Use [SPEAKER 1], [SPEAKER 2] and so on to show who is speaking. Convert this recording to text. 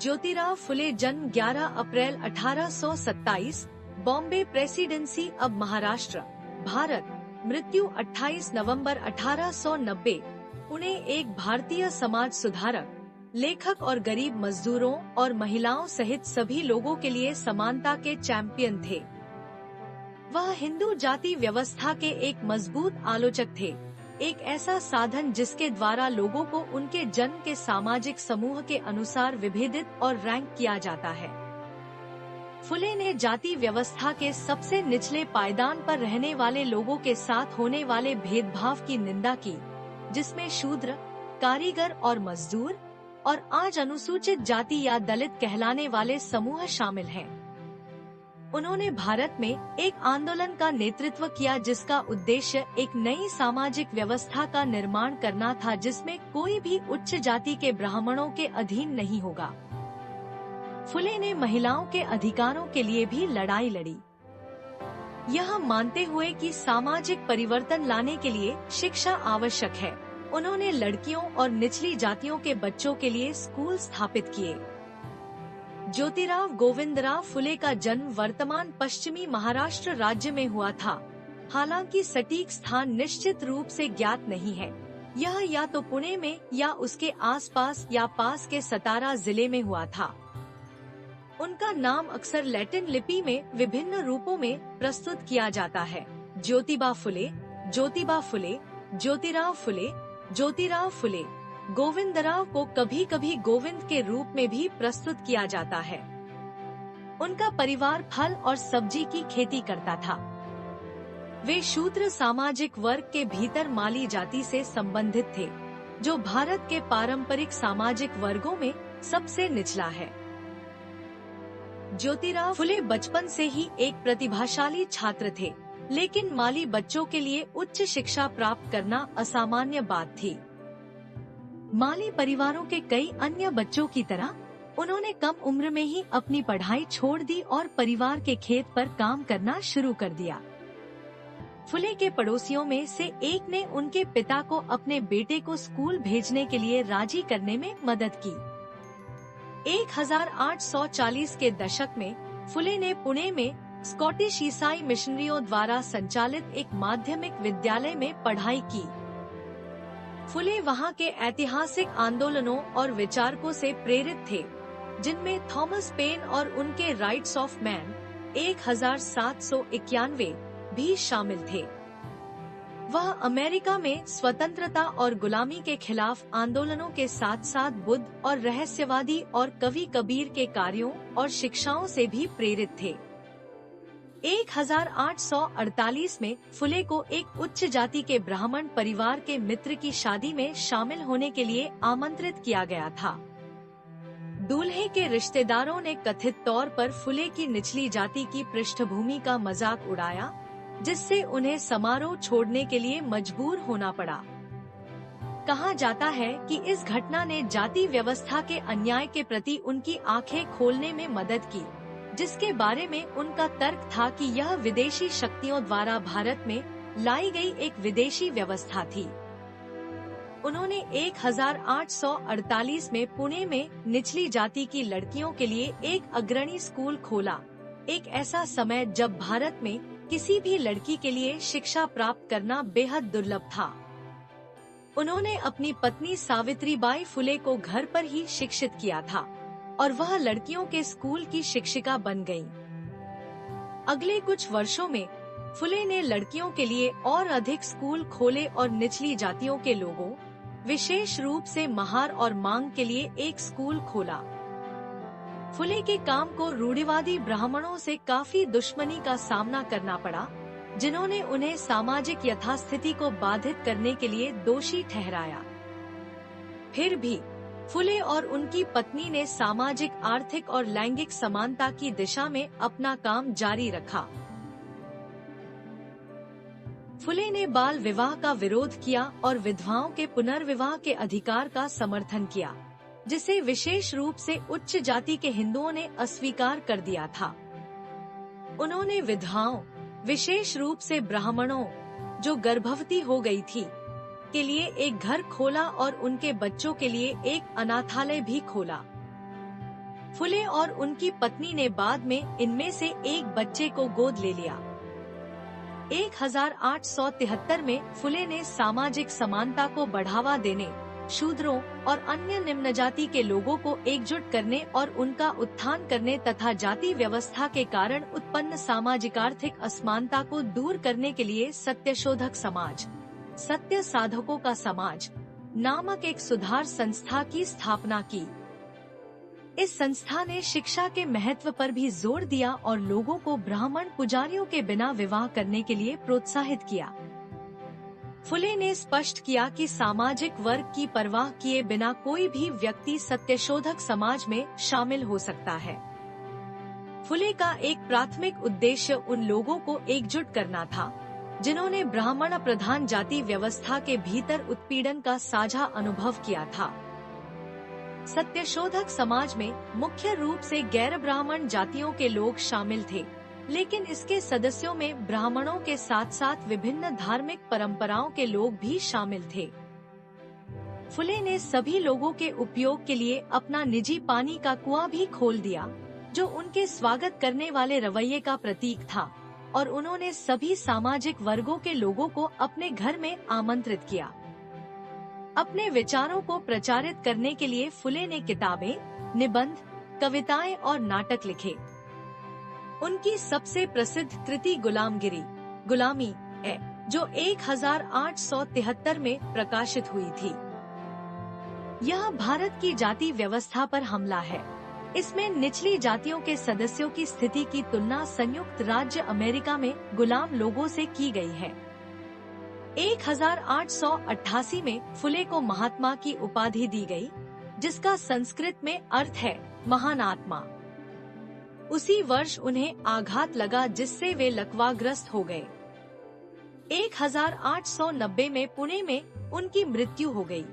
[SPEAKER 1] ज्योतिराव फुले जन्म 11 अप्रैल 1827, बॉम्बे प्रेसिडेंसी अब महाराष्ट्र, भारत। मृत्यु 28 नवंबर 1890। पुणे एक भारतीय समाज सुधारक, लेखक और गरीब मजदूरों और महिलाओं सहित सभी लोगों के लिए समानता के चैंपियन थे। वह हिंदू जाति व्यवस्था के एक मजबूत आलोचक थे, एक ऐसा साधन जिसके द्वारा लोगों को उनके जन्म के सामाजिक समूह के अनुसार विभेदित और रैंक किया जाता है। फुले ने जाति व्यवस्था के सबसे निचले पायदान पर रहने वाले लोगों के साथ होने वाले भेदभाव की निंदा की, जिसमें शूद्र, कारीगर और मजदूर और आज अनुसूचित जाति या दलित कहलाने वाले समूह शामिल हैं। उन्होंने भारत में एक आंदोलन का नेतृत्व किया जिसका उद्देश्य एक नई सामाजिक व्यवस्था का निर्माण करना था, जिसमें कोई भी उच्च जाति के ब्राह्मणों के अधीन नहीं होगा। फुले ने महिलाओं के अधिकारों के लिए भी लड़ाई लड़ी, यह मानते हुए कि सामाजिक परिवर्तन लाने के लिए शिक्षा आवश्यक है। उन्होंने लड़कियों और निचली जातियों के बच्चों के लिए स्कूल स्थापित किए। ज्योतिराव गोविंदराव फुले का जन्म वर्तमान पश्चिमी महाराष्ट्र राज्य में हुआ था। हालांकि सटीक स्थान निश्चित रूप से ज्ञात नहीं है। यह या तो पुणे में या उसके आसपास या पास के सतारा जिले में हुआ था। उनका नाम अक्सर लैटिन लिपि में विभिन्न रूपों में प्रस्तुत किया जाता है। ज्योतिबा फुले, ज्योतिबा फुले, ज्योतिराव फुले, ज्योतिराव फुले। गोविंदराव को कभी कभी गोविंद के रूप में भी प्रस्तुत किया जाता है। उनका परिवार फल और सब्जी की खेती करता था। वे शूद्र सामाजिक वर्ग के भीतर माली जाति से संबंधित थे, जो भारत के पारंपरिक सामाजिक वर्गों में सबसे निचला है। ज्योतिराव फुले बचपन से ही एक प्रतिभाशाली छात्र थे, लेकिन माली बच्चों के लिए उच्च शिक्षा प्राप्त करना असामान्य बात थी। माली परिवारों के कई अन्य बच्चों की तरह उन्होंने कम उम्र में ही अपनी पढ़ाई छोड़ दी और परिवार के खेत पर काम करना शुरू कर दिया। फुले के पड़ोसियों में से एक ने उनके पिता को अपने बेटे को स्कूल भेजने के लिए राजी करने में मदद की। 1840 के दशक में फुले ने पुणे में स्कॉटिश ईसाई मिशनरियों द्वारा संचालित एक माध्यमिक विद्यालय में पढ़ाई की। फुले वहां के ऐतिहासिक आंदोलनों और विचारकों से प्रेरित थे, जिनमें थॉमस पेन और उनके राइट्स ऑफ मैन 1791 भी शामिल थे। वह अमेरिका में स्वतंत्रता और गुलामी के खिलाफ आंदोलनों के साथ साथ बुद्ध और रहस्यवादी और कवि कबीर के कार्यों और शिक्षाओं से भी प्रेरित थे। 1848 में फुले को एक उच्च जाति के ब्राह्मण परिवार के मित्र की शादी में शामिल होने के लिए आमंत्रित किया गया था। दूल्हे के रिश्तेदारों ने कथित तौर पर फुले की निचली जाति की पृष्ठभूमि का मजाक उड़ाया, जिससे उन्हें समारोह छोड़ने के लिए मजबूर होना पड़ा। कहा जाता है कि इस घटना ने जाति व्यवस्था के अन्याय के प्रति उनकी आंखें खोलने में मदद की, जिसके बारे में उनका तर्क था कि यह विदेशी शक्तियों द्वारा भारत में लाई गई एक विदेशी व्यवस्था थी। उन्होंने 1848 में पुणे में निचली जाति की लड़कियों के लिए एक अग्रणी स्कूल खोला, एक ऐसा समय जब भारत में किसी भी लड़की के लिए शिक्षा प्राप्त करना बेहद दुर्लभ था। उन्होंने अपनी पत्नी सावित्रीबाई फुले को घर पर ही शिक्षित किया था और वह लड़कियों के स्कूल की शिक्षिका बन गयीं। अगले कुछ वर्षों में फुले ने लड़कियों के लिए और अधिक स्कूल खोले और निचली जातियों के लोगों, विशेष रूप से महार और मांग के लिए एक स्कूल खोला। फुले के काम को रूढ़िवादी ब्राह्मणों से काफी दुश्मनी का सामना करना पड़ा, जिन्होंने उन्हें सामाजिक यथास्थिति को बाधित करने के लिए दोषी ठहराया। फिर भी फुले और उनकी पत्नी ने सामाजिक, आर्थिक और लैंगिक समानता की दिशा में अपना काम जारी रखा। फुले ने बाल विवाह का विरोध किया और विधवाओं के पुनर्विवाह के अधिकार का समर्थन किया, जिसे विशेष रूप से उच्च जाति के हिंदुओं ने अस्वीकार कर दिया था। उन्होंने विधवाओं, विशेष रूप से ब्राह्मणों जो गर्भवती हो गई थी, के लिए एक घर खोला और उनके बच्चों के लिए एक अनाथालय भी खोला। फुले और उनकी पत्नी ने बाद में इनमें से एक बच्चे को गोद ले लिया। 1873 में फुले ने सामाजिक समानता को बढ़ावा देने, शूद्रों और अन्य निम्न जाति के लोगों को एकजुट करने और उनका उत्थान करने तथा जाति व्यवस्था के कारण उत्पन्न सामाजिक आर्थिक असमानता को दूर करने के लिए सत्यशोधक समाज, सत्य साधकों का समाज नामक एक सुधार संस्था की स्थापना की। इस संस्था ने शिक्षा के महत्व पर भी जोर दिया और लोगों को ब्राह्मण पुजारियों के बिना विवाह करने के लिए प्रोत्साहित किया। फुले ने स्पष्ट किया कि सामाजिक वर्ग की परवाह किए बिना कोई भी व्यक्ति सत्यशोधक समाज में शामिल हो सकता है। फुले का एक प्राथमिक उद्देश्य उन लोगों को एकजुट करना था जिन्होंने ब्राह्मण प्रधान जाति व्यवस्था के भीतर उत्पीड़न का साझा अनुभव किया था। सत्यशोधक समाज में मुख्य रूप से गैर ब्राह्मण जातियों के लोग शामिल थे, लेकिन इसके सदस्यों में ब्राह्मणों के साथ साथ विभिन्न धार्मिक परंपराओं के लोग भी शामिल थे। फुले ने सभी लोगों के उपयोग के लिए अपना निजी पानी का कुआं भी खोल दिया, जो उनके स्वागत करने वाले रवैये का प्रतीक था, और उन्होंने सभी सामाजिक वर्गों के लोगों को अपने घर में आमंत्रित किया। अपने विचारों को प्रचारित करने के लिए फुले ने किताबें, निबंध, कविताएं और नाटक लिखे। उनकी सबसे प्रसिद्ध कृति गुलामी है, जो 1873 में प्रकाशित हुई थी। यह भारत की जाति व्यवस्था पर हमला है। इसमें निचली जातियों के सदस्यों की स्थिति की तुलना संयुक्त राज्य अमेरिका में गुलाम लोगों से की गई है। 1888 में फुले को महात्मा की उपाधि दी गई, जिसका संस्कृत में अर्थ है महान आत्मा। उसी वर्ष उन्हें आघात लगा, जिससे वे लकवाग्रस्त हो गए। 1890 में पुणे में उनकी मृत्यु हो गई।